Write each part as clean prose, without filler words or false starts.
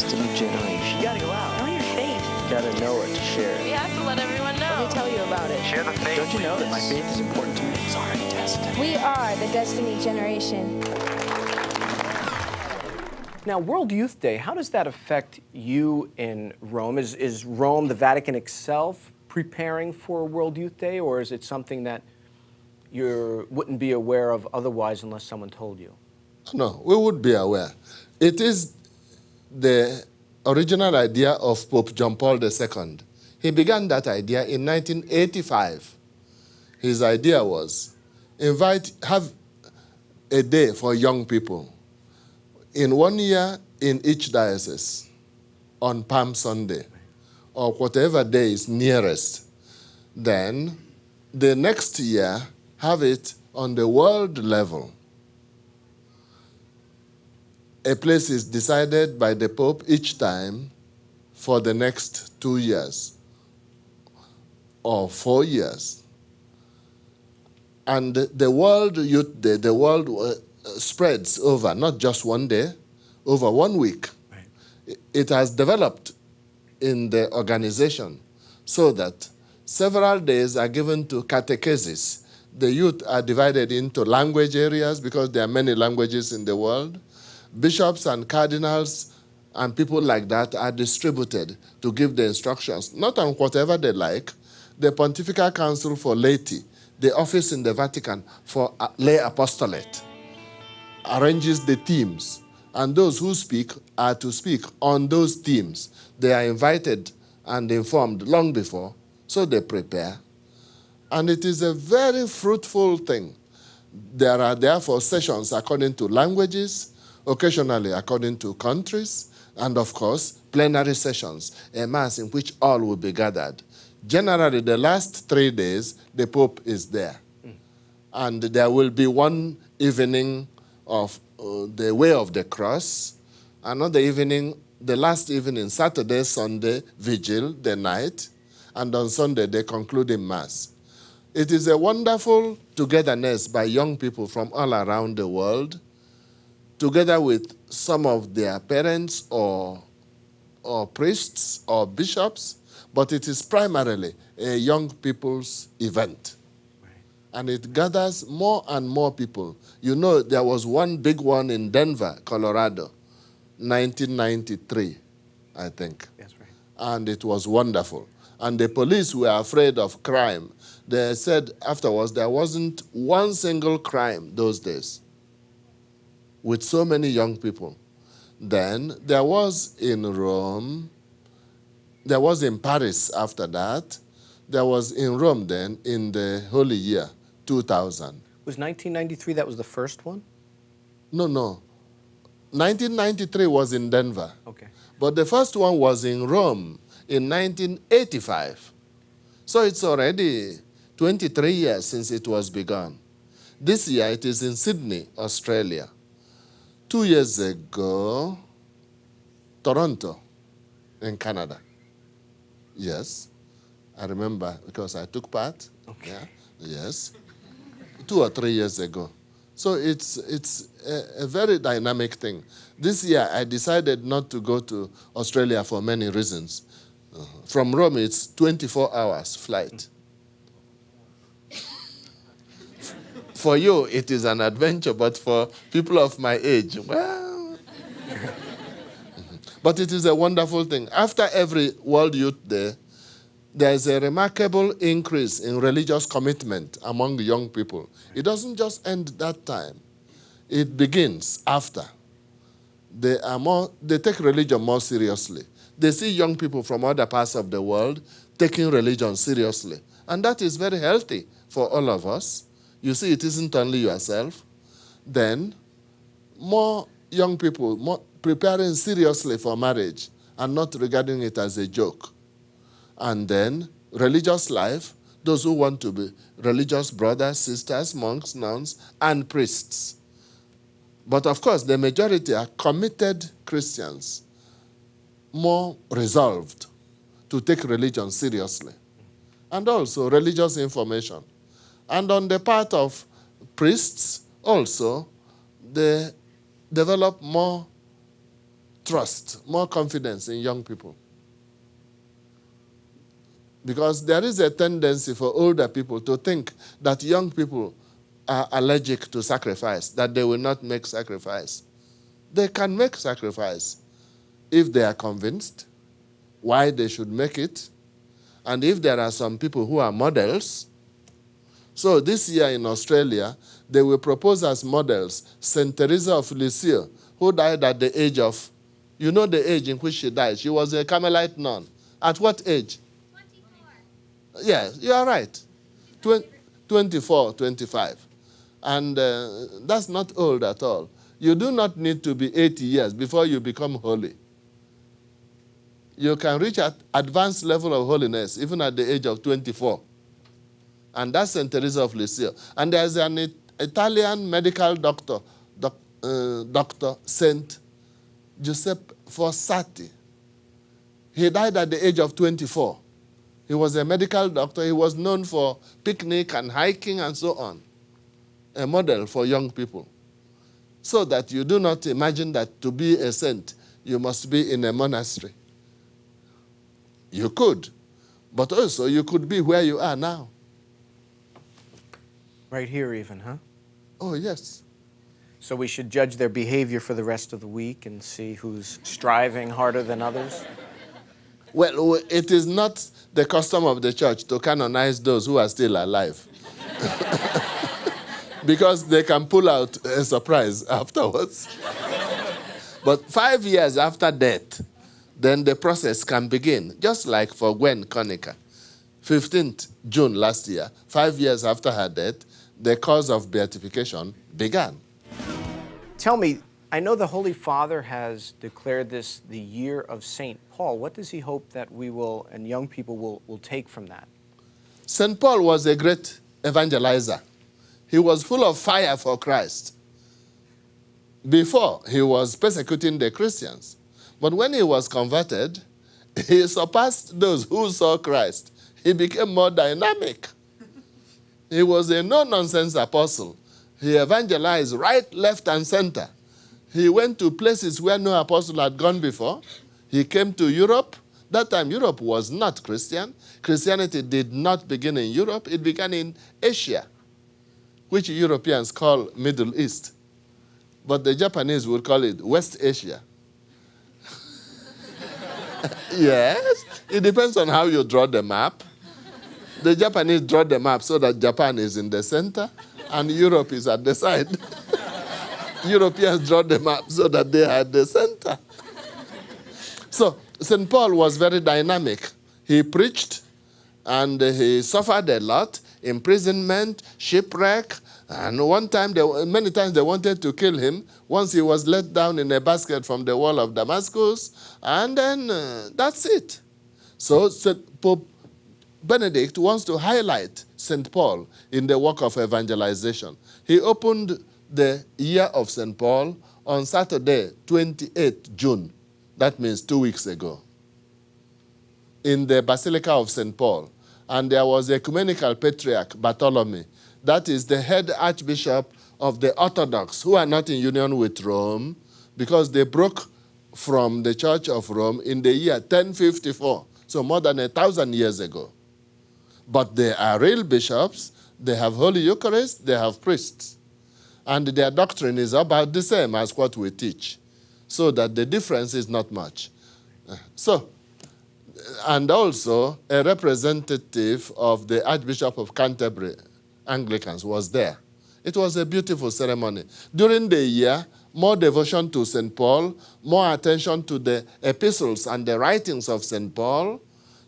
Destiny Generation. You gotta go out. Know your faith. You gotta know it to share We it. have to let everyone know. Let me tell you about it. Share the faith. Don't you know that my faith is important to me? It's our destiny. We are the Destiny Generation. Now, World Youth Day, how does that affect you in Rome? Is Rome, the Vatican itself, preparing for World Youth Day, or is it something that you wouldn't be aware of otherwise unless someone told you? No, we would be aware. It is the original idea of Pope John Paul II. He began that idea in 1985. His idea was have a day for young people in 1 year in each diocese on Palm Sunday or whatever day is nearest. Then the next year have it on the world level. A place is decided by the Pope each time for the next 2 years or 4 years. And the World Youth Day, the world spreads over not just 1 day, over 1 week. Right. It has developed in the organization so that several days are given to catechesis. The youth are divided into language areas because there are many languages in the world. Bishops and cardinals and people like that are distributed to give the instructions, not on whatever they like. The Pontifical Council for Laity, the office in the Vatican for lay apostolate, arranges the themes, and those who speak are to speak on those themes. They are invited and informed long before, so they prepare. And it is a very fruitful thing. There are therefore sessions according to languages, occasionally according to countries, and of course, plenary sessions, a mass in which all will be gathered. Generally, the last 3 days, the Pope is there. And there will be one evening of the Way of the Cross, another evening, the last evening, Saturday, Sunday, vigil, the night, and on Sunday, they conclude in Mass. It is a wonderful togetherness by young people from all around the world, together with some of their parents or priests or bishops, but it is primarily a young people's event. Right. And it gathers more and more people. You know, there was one big one in Denver, Colorado, 1993, I think. That's right. And it was wonderful. And the police were afraid of crime. They said afterwards there wasn't one single crime those days with so many young people. Then there was in Rome, there was in Paris after that, there was in Rome then in the Holy Year, 2000. Was 1993, that was the first one? No. 1993 was in Denver. Okay. But the first one was in Rome in 1985. So it's already 23 years since it was begun. This year it is in Sydney, Australia. 2 years ago, Toronto in Canada. Yes, I remember because I took part. Okay. Yeah, yes, 2 or 3 years ago. So it's a very dynamic thing. This year I decided not to go to Australia for many reasons. From Rome it's 24 hours flight. For you it is an adventure, but for people of my age, well... But it is a wonderful thing. After every World Youth Day, there is a remarkable increase in religious commitment among young people. It doesn't just end that time. It begins after. They take religion more seriously. They see young people from other parts of the world taking religion seriously. And that is very healthy for all of us. You see, it isn't only yourself. Then, more young people, preparing seriously for marriage and not regarding it as a joke. And then religious life, those who want to be religious brothers, sisters, monks, nuns, and priests. But of course, the majority are committed Christians, more resolved to take religion seriously. And also religious information. And on the part of priests, also, they develop more trust, more confidence in young people. Because there is a tendency for older people to think that young people are allergic to sacrifice, that they will not make sacrifice. They can make sacrifice if they are convinced why they should make it, and if there are some people who are models. So this year in Australia, they will propose as models St. Teresa of Lisieux, who died at the age of, you know the age in which she died. She was a Carmelite nun. At what age? 24. Yes, you are right. 24, 25. And that's not old at all. You do not need to be 80 years before you become holy. You can reach an advanced level of holiness even at the age of 24. And that's St. Teresa of Lisieux. And there's an Italian medical doctor, Dr. St. Giuseppe Fossati. He died at the age of 24. He was a medical doctor. He was known for picnic and hiking and so on. A model for young people. So that you do not imagine that to be a saint, you must be in a monastery. You could, but also you could be where you are now. Right here even, huh? Oh, yes. So we should judge their behavior for the rest of the week and see who's striving harder than others? Well, it is not the custom of the church to canonize those who are still alive. Because they can pull out a surprise afterwards. But 5 years after death, then the process can begin, just like for Gwen Konica. 15th June last year, 5 years after her death, the course of beatification began. Tell me, I know the Holy Father has declared this the year of St. Paul. What does he hope that we will, and young people will take from that? St. Paul was a great evangelizer. He was full of fire for Christ. Before, he was persecuting the Christians. But when he was converted, he surpassed those who saw Christ. He became more dynamic. He was a no-nonsense apostle. He evangelized right, left, and center. He went to places where no apostle had gone before. He came to Europe. That time, Europe was not Christian. Christianity did not begin in Europe. It began in Asia, which Europeans call Middle East. But the Japanese would call it West Asia. Yes, it depends on how you draw the map. The Japanese draw the map so that Japan is in the center and Europe is at the side. Europeans draw the map so that they are at the center. So St. Paul was very dynamic. He preached and he suffered a lot, imprisonment, shipwreck, and many times they wanted to kill him. Once he was let down in a basket from the wall of Damascus, and then that's it. So Pope Benedict wants to highlight St. Paul in the work of evangelization. He opened the year of St. Paul on Saturday, 28th June. That means 2 weeks ago, in the Basilica of St. Paul. And there was the ecumenical patriarch, Bartholomew. That is the head archbishop of the Orthodox, who are not in union with Rome, because they broke from the Church of Rome in the year 1054, so more than 1,000 years ago. But they are real bishops, they have Holy Eucharist, they have priests. And their doctrine is about the same as what we teach, so that the difference is not much. And also a representative of the Archbishop of Canterbury, Anglicans, was there. It was a beautiful ceremony. During the year, more devotion to St. Paul, more attention to the epistles and the writings of St. Paul,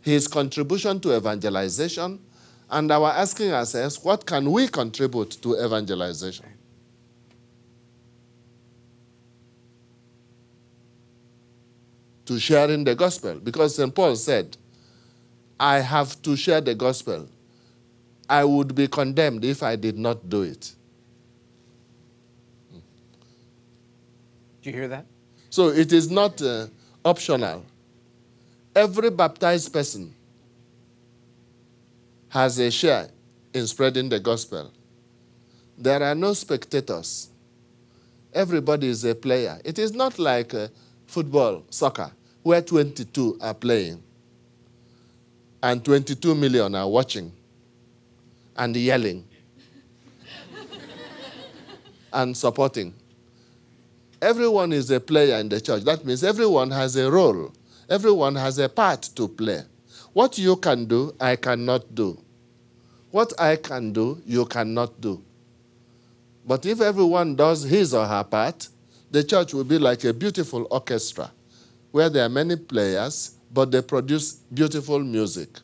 his contribution to evangelization, and our asking ourselves, what can we contribute to evangelization? To sharing the gospel, because St. Paul said, I have to share the gospel. I would be condemned if I did not do it. Did you hear that? So it is not optional. Every baptized person has a share in spreading the gospel. There are no spectators. Everybody is a player. It is not like football, soccer, where 22 are playing and 22 million are watching and yelling and supporting. Everyone is a player in the church. That means everyone has a role. Everyone has a part to play. What you can do, I cannot do. What I can do, you cannot do. But if everyone does his or her part, the church will be like a beautiful orchestra where there are many players, but they produce beautiful music.